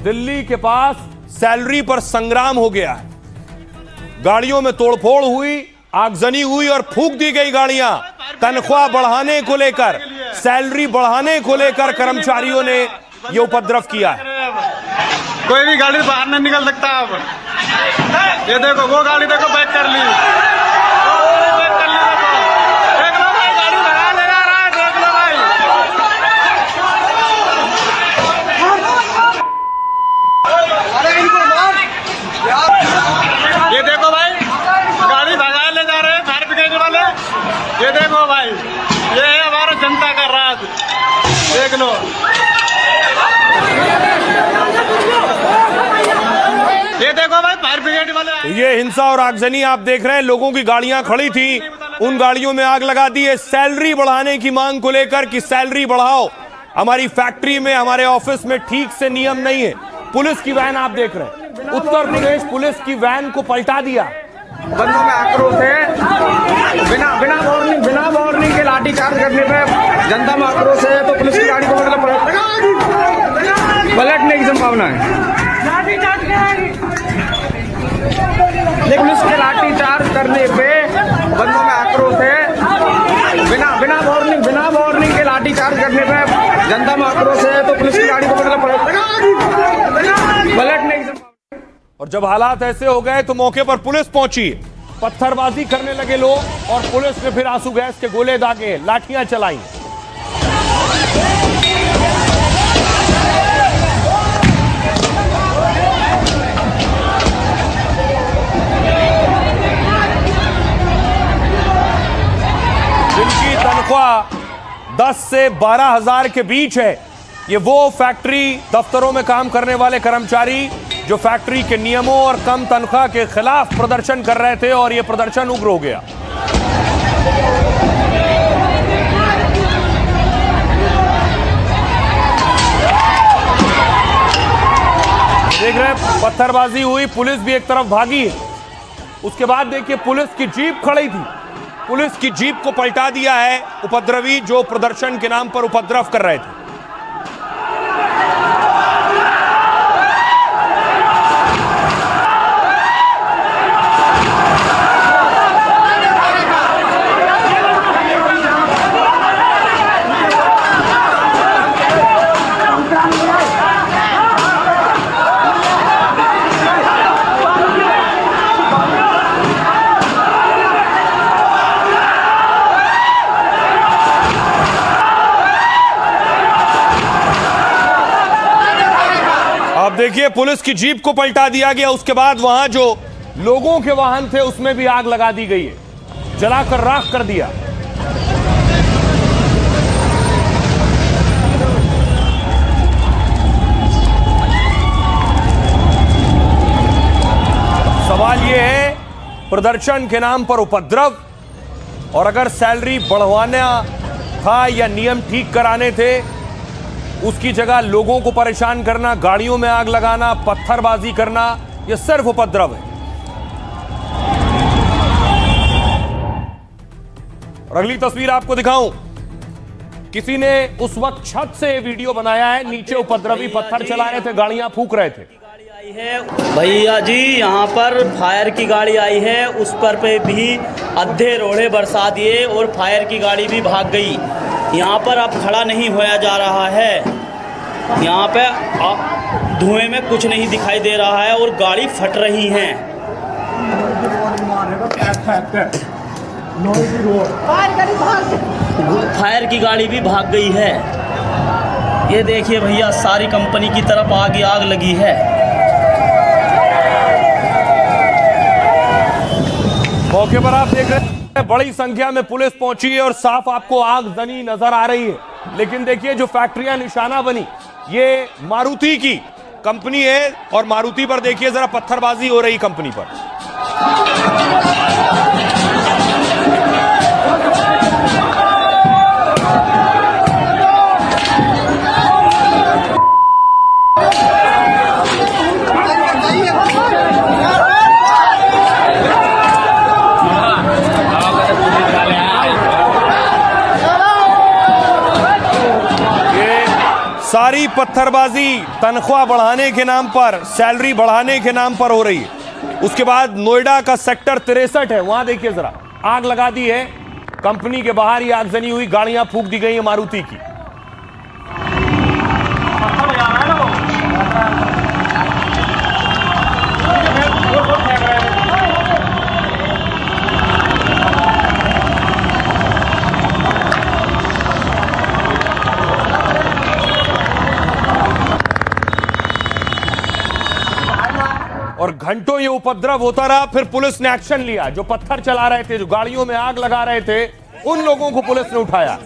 दिल्ली के पास सैलरी पर संग्राम हो गया है। गाड़ियों में तोड़फोड़ हुई, आगजनी हुई और फूंक दी गई गाड़ियां। तनख्वाह बढ़ाने को लेकर, सैलरी बढ़ाने को लेकर कर्मचारियों ने यह उपद्रव किया है। कोई भी गाड़ी बाहर नहीं निकल सकता। अब ये देखो, वो गाड़ी देखो बैक कर ली, बैक कर ली। देख लो भाई, गाड़ी भगा ले जा रहा है, देख लो भाई। ये देखो भाई, गाड़ी भगा ले जा रहे हैं फायर ब्रिगेड वाले। ये देखो भाई, ये है हमारा जनता का राज, देख लो। ये देखो भाई, फायर ब्रिगेड वाले। ये हिंसा और आगजनी आप देख रहे हैं। लोगों की गाड़ियां खड़ी थी, उन गाड़ियों में आग लगा दी है सैलरी बढ़ाने की मांग को लेकर कि सैलरी बढ़ाओ, हमारी फैक्ट्री में, हमारे ऑफिस में ठीक से नियम नहीं है। पुलिस की वैन आप देख रहे हैं, उत्तर प्रदेश पुलिस की वैन को पलटा दिया। बंदों में आक्रोश है, बिना वार्निंग के लाठी चार्ज करने पे जनता में आक्रोश है, तो पुलिस की गाड़ी को मतलब पलटने की संभावना है। पुलिस के लाठी चार्ज करने पे बंदों में आक्रोश है, बिना वार्निंग के लाठी चार्ज करने पे जनता में आक्रोश है, तो पुलिस की गाड़ी को मतलब पलटने की संभावना। और जब हालात ऐसे हो गए तो मौके पर पुलिस पहुंची, पत्थरबाजी करने लगे लोग और पुलिस ने फिर आंसू गैस के गोले दागे, लाठियां चलाई। जिनकी तनख्वाह 10 से 12 हजार के बीच है, ये वो फैक्ट्री दफ्तरों में काम करने वाले कर्मचारी जो फैक्ट्री के नियमों और कम तनख्वाह के खिलाफ प्रदर्शन कर रहे थे, और यह प्रदर्शन उग्र हो गया। देख रहे हैं, पत्थरबाजी हुई, पुलिस भी एक तरफ भागी। उसके बाद देखिए, पुलिस की जीप खड़ी थी, पुलिस की जीप को पलटा दिया है उपद्रवी जो प्रदर्शन के नाम पर उपद्रव कर रहे थे। अब देखिए, पुलिस की जीप को पलटा दिया गया। उसके बाद वहां जो लोगों के वाहन थे उसमें भी आग लगा दी गई है, जलाकर राख कर दिया। सवाल यह है, प्रदर्शन के नाम पर उपद्रव, और अगर सैलरी बढ़वाना था या नियम ठीक कराने थे, उसकी जगह लोगों को परेशान करना, गाड़ियों में आग लगाना, पत्थरबाजी करना, यह सिर्फ उपद्रव है। और अगली तस्वीर आपको दिखाऊं, किसी ने उस वक्त छत से वीडियो बनाया है, नीचे उपद्रवी पत्थर चला रहे थे, गाड़ियां फूंक रहे थे। भैया जी, यहाँ पर फायर की गाड़ी आई है, उस पर पे भी अद्धे रोड़े बरसा दिए और फायर की गाड़ी भी भाग गई। यहाँ पर अब खड़ा नहीं होया जा रहा है, यहाँ पे धुएं में कुछ नहीं दिखाई दे रहा है और गाड़ी फट रही है। फायर की गाड़ी भी भाग गई है। ये देखिए भैया, सारी कंपनी की तरफ आग लगी है। मौके पर आप देख रहे हैं, बड़ी संख्या में पुलिस पहुंची है और साफ आपको आगजनी नजर आ रही है। लेकिन देखिए, जो फैक्ट्रियां निशाना बनी, ये मारुति की कंपनी है, और मारुति पर देखिए जरा पत्थरबाजी हो रही कंपनी पर। सारी पत्थरबाजी तनख्वाह बढ़ाने के नाम पर, सैलरी बढ़ाने के नाम पर हो रही है। उसके बाद नोएडा का सेक्टर 63 है, वहां देखिए जरा, आग लगा दी है। कंपनी के बाहर ही आगजनी हुई, गाड़ियां फूंक दी गई है मारुति की। और घंटों ये उपद्रव होता रहा, फिर पुलिस ने एक्शन लिया। जो पत्थर चला रहे थे, जो गाड़ियों में आग लगा रहे थे, उन लोगों को पुलिस ने उठाया।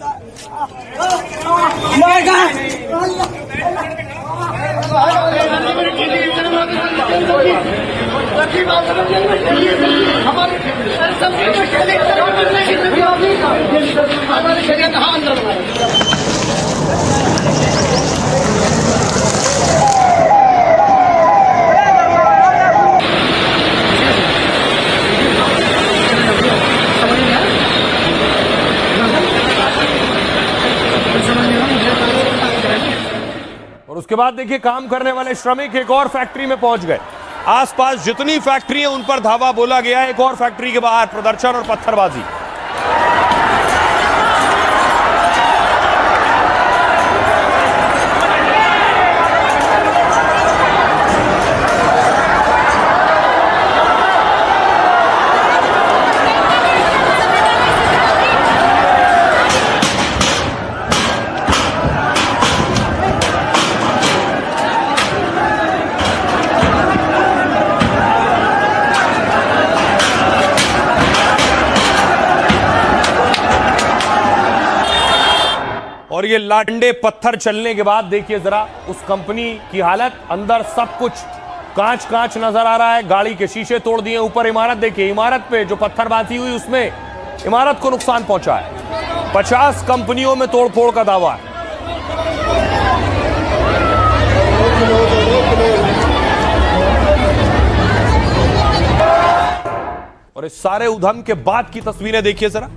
और उसके बाद देखिए, काम करने वाले श्रमिक एक और फैक्ट्री में पहुंच गए। आसपास जितनी फैक्ट्री है उन पर धावा बोला गया। एक और फैक्ट्री के बाहर प्रदर्शन और पत्थरबाजी। और ये लाडंडे पत्थर चलने के बाद देखिए जरा उस कंपनी की हालत। अंदर सब कुछ कांच कांच नजर आ रहा है, गाड़ी के शीशे तोड़ दिए। ऊपर इमारत देखिए, इमारत पे जो पत्थरबाजी हुई उसमें इमारत को नुकसान पहुंचा है। 50 कंपनियों में तोड़फोड़ का दावा है। और इस सारे उधम के बाद की तस्वीरें देखिए जरा।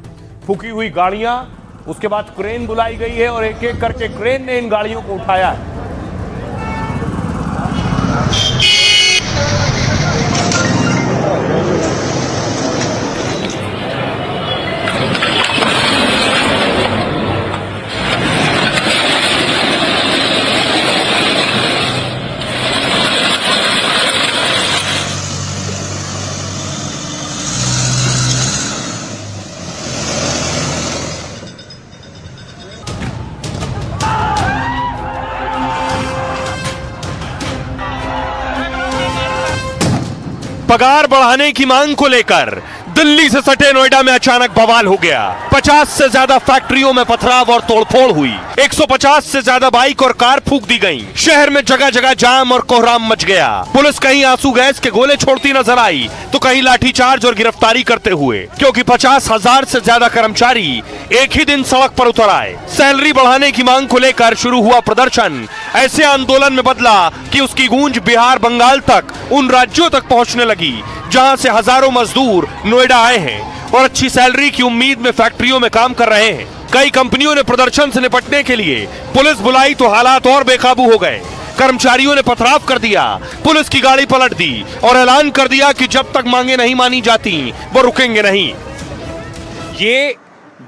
फूकी हुई गाड़ियां, उसके बाद क्रेन बुलाई गई है और एक एक करके क्रेन ने इन गाड़ियों को उठाया है। पगार बढ़ाने की मांग को लेकर दिल्ली से सटे नोएडा में अचानक बवाल हो गया। 50 से ज्यादा फैक्ट्रियों में पथराव और तोड़फोड़ हुई। 150 से ज्यादा बाइक और कार फूंक दी गईं। शहर में जगह जगह जाम और कोहराम मच गया। पुलिस कहीं आंसू गैस के गोले छोड़ती नजर आई तो कहीं लाठीचार्ज और गिरफ्तारी करते हुए, क्योंकि 50,000 से ज्यादा कर्मचारी एक ही दिन सड़क पर उतर आए। सैलरी बढ़ाने की मांग को लेकर शुरू हुआ प्रदर्शन ऐसे आंदोलन में बदला कि उसकी गूंज बिहार, बंगाल तक, उन राज्यों तक पहुंचने लगी जहां से हजारों मजदूर नोएडा आए हैं और अच्छी सैलरी की उम्मीद में फैक्ट्रियों में काम कर रहे हैं। कई कंपनियों ने प्रदर्शन से निपटने के लिए पुलिस बुलाई तो हालात और बेकाबू हो गए। कर्मचारियों ने पथराव कर दिया, पुलिस की गाड़ी पलट दी और ऐलान कर दिया कि जब तक मांगे नहीं मानी जाती वो रुकेंगे नहीं। ये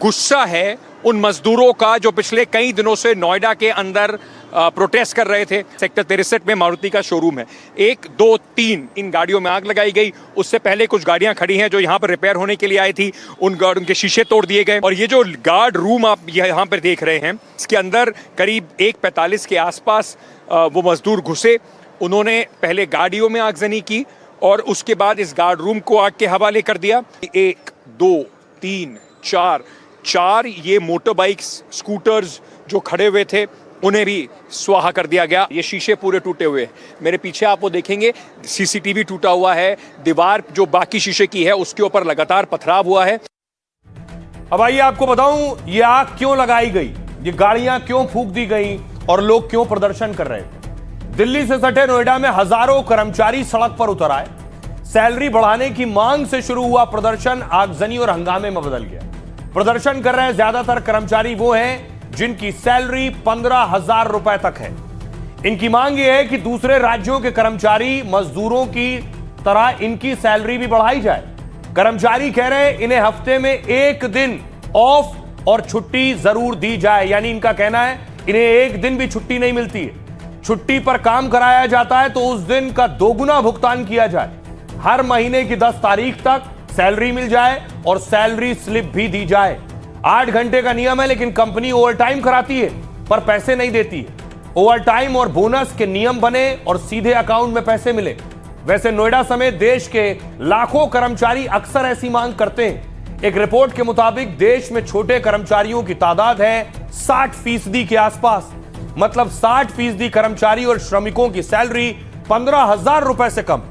गुस्सा है उन मजदूरों का जो पिछले कई दिनों से नोएडा के अंदर प्रोटेस्ट कर रहे थे। सेक्टर 63 में मारुति का शोरूम है। 1, 2, 3 इन गाड़ियों में आग लगाई गई। उससे पहले कुछ गाड़ियां खड़ी हैं जो यहाँ पर रिपेयर होने के लिए आई थी, उनके शीशे तोड़ दिए गए। और ये जो गार्ड रूम आप यहाँ पर देख रहे हैं, इसके अंदर करीब 1:45 के आसपास वो मजदूर घुसे। उन्होंने पहले गाड़ियों में आगजनी की और उसके बाद इस गार्ड रूम को आग के हवाले कर दिया। 1, 2, 3, 4 ये मोटर बाइक्स, स्कूटर्स जो खड़े हुए थे उन्हें भी स्वाहा कर दिया गया। ये शीशे पूरे टूटे हुए हैं। मेरे पीछे आप वो देखेंगे, सीसीटीवी टूटा हुआ है। दीवार जो बाकी शीशे की है उसके ऊपर लगातार पथराव हुआ है। अब आइए आपको बताऊं ये आग क्यों लगाई गई, ये गाड़ियां क्यों फूंक दी गई और लोग क्यों प्रदर्शन कर रहे थे। दिल्ली से सटे नोएडा में हजारों कर्मचारी सड़क पर उतर आए। सैलरी बढ़ाने की मांग से शुरू हुआ प्रदर्शन आगजनी और हंगामे में बदल गया। प्रदर्शन कर रहे ज्यादातर कर्मचारी वो हैं जिनकी सैलरी 15,000 रुपए तक है। इनकी मांग यह है कि दूसरे राज्यों के कर्मचारी मजदूरों की तरह इनकी सैलरी भी बढ़ाई जाए। कर्मचारी कह रहे हैं इन्हें हफ्ते में 1 दिन ऑफ और छुट्टी जरूर दी जाए। यानी इनका कहना है इन्हें 1 दिन भी छुट्टी नहीं मिलती है। छुट्टी पर काम कराया जाता है तो उस दिन का दोगुना भुगतान किया जाए। हर महीने की 10 तारीख तक सैलरी मिल जाए और सैलरी स्लिप भी दी जाए। 8 घंटे का नियम है, लेकिन कंपनी ओवर टाइम कराती है पर पैसे नहीं देती है। ओवर टाइम और बोनस के नियम बने और सीधे अकाउंट में पैसे मिले। वैसे नोएडा समेत देश के लाखों कर्मचारी अक्सर ऐसी मांग करते हैं। एक रिपोर्ट के मुताबिक देश में छोटे कर्मचारियों की तादाद है 60% के आसपास। मतलब 60% कर्मचारी और श्रमिकों की सैलरी 15,000 रुपए से कम।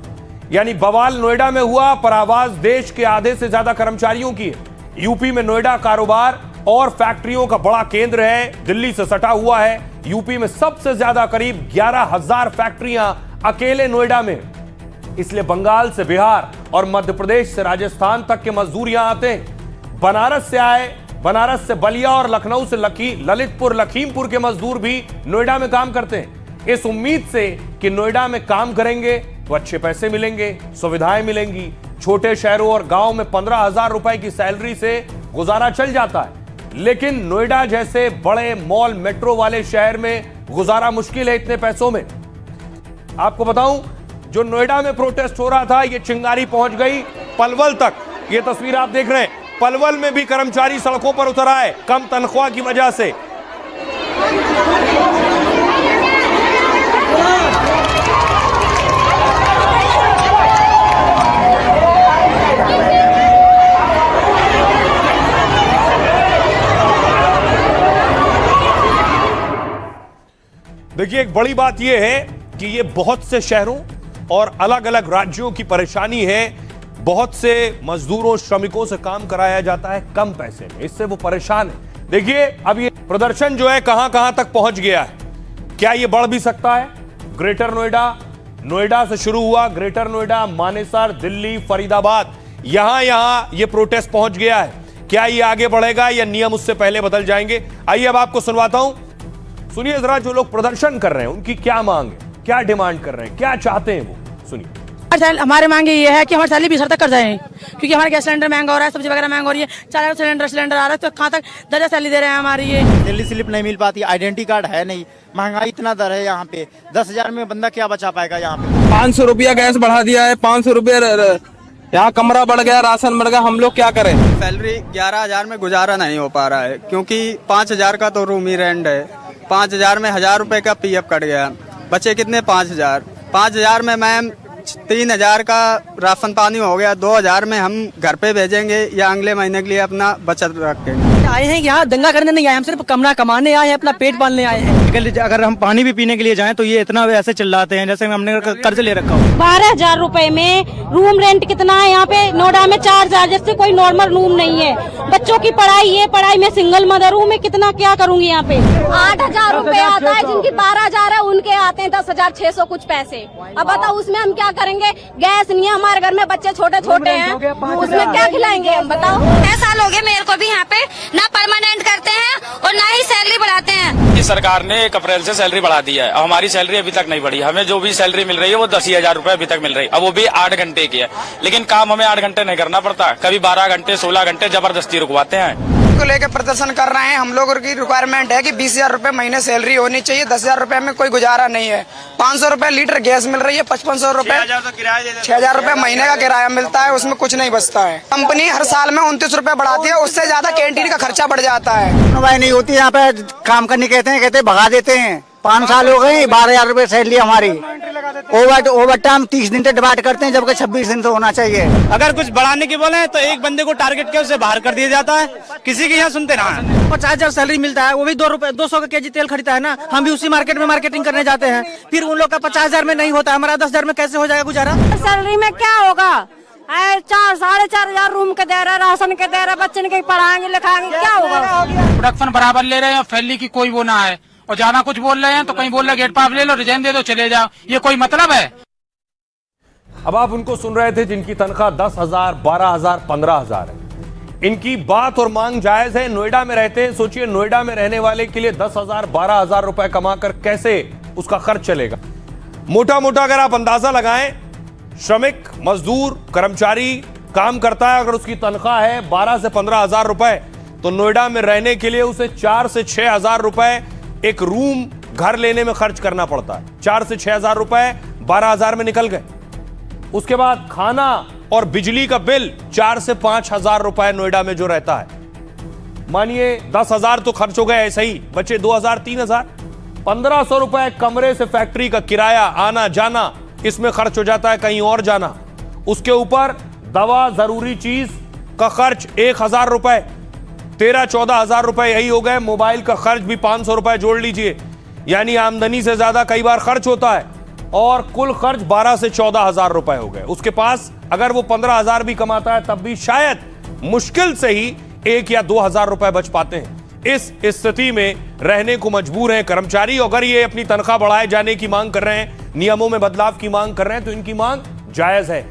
यानी बवाल नोएडा में हुआ पर आवाज देश के आधे से ज्यादा कर्मचारियों की है। यूपी में नोएडा कारोबार और फैक्ट्रियों का बड़ा केंद्र है, दिल्ली से सटा हुआ है। यूपी में सबसे ज्यादा करीब 11,000 फैक्ट्रियां अकेले नोएडा में, इसलिए बंगाल से बिहार और मध्य प्रदेश से राजस्थान तक के मजदूर यहां आते हैं। बनारस से आए, बनारस से बलिया और लखनऊ से ललितपुर लखीमपुर के मजदूर भी नोएडा में काम करते हैं, इस उम्मीद से कि नोएडा में काम करेंगे तो अच्छे पैसे मिलेंगे, सुविधाएं मिलेंगी। छोटे शहरों और गांव में 15,000 रुपए की सैलरी से गुजारा चल जाता है, लेकिन नोएडा जैसे बड़े मॉल मेट्रो वाले शहर में गुजारा मुश्किल है इतने पैसों में। आपको बताऊं, जो नोएडा में प्रोटेस्ट हो रहा था ये चिंगारी पहुंच गई पलवल तक। ये तस्वीर आप देख रहे हैं, पलवल में भी कर्मचारी सड़कों पर उतर आए कम तनख्वाह की वजह से। देखिए, एक बड़ी बात यह है कि ये बहुत से शहरों और अलग अलग राज्यों की परेशानी है। बहुत से मजदूरों श्रमिकों से काम कराया जाता है कम पैसे में, इससे वो परेशान है। देखिए, अब ये प्रदर्शन जो है कहां कहां तक पहुंच गया है। क्या ये बढ़ भी सकता है? ग्रेटर नोएडा से शुरू हुआ, ग्रेटर नोएडा, मानेसर, दिल्ली, फरीदाबाद, यहां ये प्रोटेस्ट पहुंच गया है। क्या ये आगे बढ़ेगा या नियम उससे पहले बदल जाएंगे? आइए अब आपको सुनवाता हूं। सुनिए जरा, जो लोग प्रदर्शन कर रहे हैं उनकी क्या मांग है, क्या डिमांड कर रहे हैं, क्या चाहते हैं वो, सुनिए। हमारे मांग ये है कि हमारी सैलरी 20,000 तक कर जाए, क्योंकि हमारे गैस सिलेंडर महंगा हो रहा है, सब्जी वगैरह महंगा हो रही है, 4 सिलेंडर आ रहा है, तो कहाँ तक दर्जा सैलरी दे रहे हैं हमारी। ये दिल्ली स्लिप नहीं मिल पाती, आइडेंटिटी कार्ड है नहीं, महंगाई इतना दर है यहाँ पे। 10,000 में बंदा क्या बचा पाएगा यहाँ पे? 500 रुपया गैस बढ़ा दिया है, 500 रुपया यहाँ कमरा बढ़ गया, राशन बढ़ गया, हम लोग क्या करें? सैलरी 11,000 में गुजारा नहीं हो पा रहा है, क्योंकि 5,000 का तो रूम ही रेंट है। 5,000 में 1,000 रुपए का पीएफ कट गया, बचे कितने? 5,000 में मैम 3,000 का राशन पानी हो गया। 2,000 में हम घर पे भेजेंगे या अगले महीने के लिए अपना बचत रखेंगे। आए हैं यहाँ दंगा करने नहीं आए, हम सिर्फ कमरा कमाने आए हैं, अपना पेट पालने आए हैं। अगर हम पानी भी पीने के लिए जाएं तो ये इतना ऐसे चिल्लाते हैं जैसे हमने कर्ज ले रखा हो। 12,000 रुपए में रूम रेंट कितना है यहाँ पे? नोएडा में 4,000, जैसे कोई नॉर्मल रूम नहीं है। बच्चों की पढ़ाई, ये पढ़ाई में सिंगल मदर हूँ, मैं कितना क्या करूँगी यहाँ पे? 8,000 रुपए आता है, जिनकी 12,000 है उनके आते हैं 10,600 कुछ पैसे। अब बताओ उसमें हम क्या करेंगे? गैस नहीं है हमारे घर में, बच्चे छोटे छोटे हैं, उसमें क्या खिलाएंगे हम? बताओ। 6 साल हो गए मेरे को भी यहाँ पे, ना परमानेंट करते हैं और ना ही सैलरी बढ़ाते हैं। इस सरकार ने 1 अप्रैल से सैलरी बढ़ा दी है, हमारी सैलरी अभी तक नहीं बढ़ी। हमें जो भी सैलरी मिल रही है वो 10,000 रुपए अभी तक मिल रही है, अब वो भी 8 घंटे की है। लेकिन काम हमें 8 घंटे नहीं करना पड़ता, कभी 12 घंटे 16 घंटे जबरदस्ती रुकवाते हैं। को लेकर प्रदर्शन कर रहे हैं। हम लोगों की रिक्वायरमेंट है कि 20,000 रुपए महीने सैलरी होनी चाहिए। 10,000 रुपए में कोई गुजारा नहीं है। 500 रुपए लीटर गैस मिल रही है, 5,500 रुपए, 6,000 रुपए महीने का किराया मिलता है, उसमें कुछ नहीं बचता है। कंपनी हर साल में 29 रुपए बढ़ाती है, उससे ज्यादा कैंटीन का खर्चा बढ़ जाता है। सुनवाई नहीं होती यहाँ पे, काम करने कहते भगा देते हैं। 5 साल हो गए, 12,000 रुपए सैलरी हमारी। ओवर टाइम 30 दिन से डिवाइड करते हैं, जबकि 26 दिन से होना चाहिए। अगर कुछ बढ़ाने की बोले तो एक बंदे को टारगेट के उससे बाहर कर दिया जाता है, किसी के यहाँ सुनते ना। 50,000 सैलरी मिलता है, वो भी 200 का केजी तेल खरीदता है ना। हम भी उसी मार्केट में मार्केटिंग करने जाते हैं, फिर उन लोग का 50,000 में नहीं होता, हमारा 10,000 में कैसे हो जाएगा गुजारा? सैलरी में क्या होगा? 4,500 रूम के दे रहा, राशन के दे रहा, बच्चे के पढ़ाएंगे लिखाएंगे, क्या होगा? प्रोडक्शन बराबर ले रहे हैं, फैली की कोई वो ना है, और ज्यादा कुछ बोल रहे हैं तो कहीं बोल रहे गेट पास ले लो, रिजाइन दे दो, चले जाओ, ये कोई मतलब है? अब आप उनको सुन रहे थे जिनकी तनख्वाह 10,000, 12,000, 15,000 है। इनकी बात और मांग जायज है। नोएडा में रहते हैं, सोचिए नोएडा में रहने वाले के लिए 10,000 12,000 रुपए कमाकर कैसे उसका खर्च चलेगा। मोटा मोटा अगर आप अंदाजा लगाएं, श्रमिक, मजदूर, कर्मचारी काम करता है, अगर उसकी तनख्वाह है 12 से 15,000 रुपए, तो नोएडा में रहने के लिए उसे 4 से 6,000 रुपए एक रूम घर लेने में खर्च करना पड़ता है। 4 से 6,000 रुपए 12,000 में निकल गए। उसके बाद खाना और बिजली का बिल 4 से 5,000 रुपए नोएडा में जो रहता है। मानिए 10,000 तो खर्च हो गए ऐसे ही, बचे 2,000 3,000, 1,500 रुपए कमरे से फैक्ट्री का किराया, आना जाना, इसमें खर्च हो जाता है, कहीं और जाना। उसके ऊपर दवा, जरूरी चीज का खर्च 1,000 रुपए, 13-14,000 रुपए यही हो गए। मोबाइल का खर्च भी 500 रुपए जोड़ लीजिए, यानी आमदनी से ज्यादा कई बार खर्च होता है, और कुल खर्च 12 से 14,000 रुपए हो गए। उसके पास अगर वो 15,000 भी कमाता है तब भी शायद मुश्किल से ही 1 या 2,000 रुपए बच पाते हैं। इस स्थिति में रहने को मजबूर हैं कर्मचारी। अगर ये अपनी तनख्वाह बढ़ाए जाने की मांग कर रहे हैं, नियमों में बदलाव की मांग कर रहे हैं, तो इनकी मांग जायज है।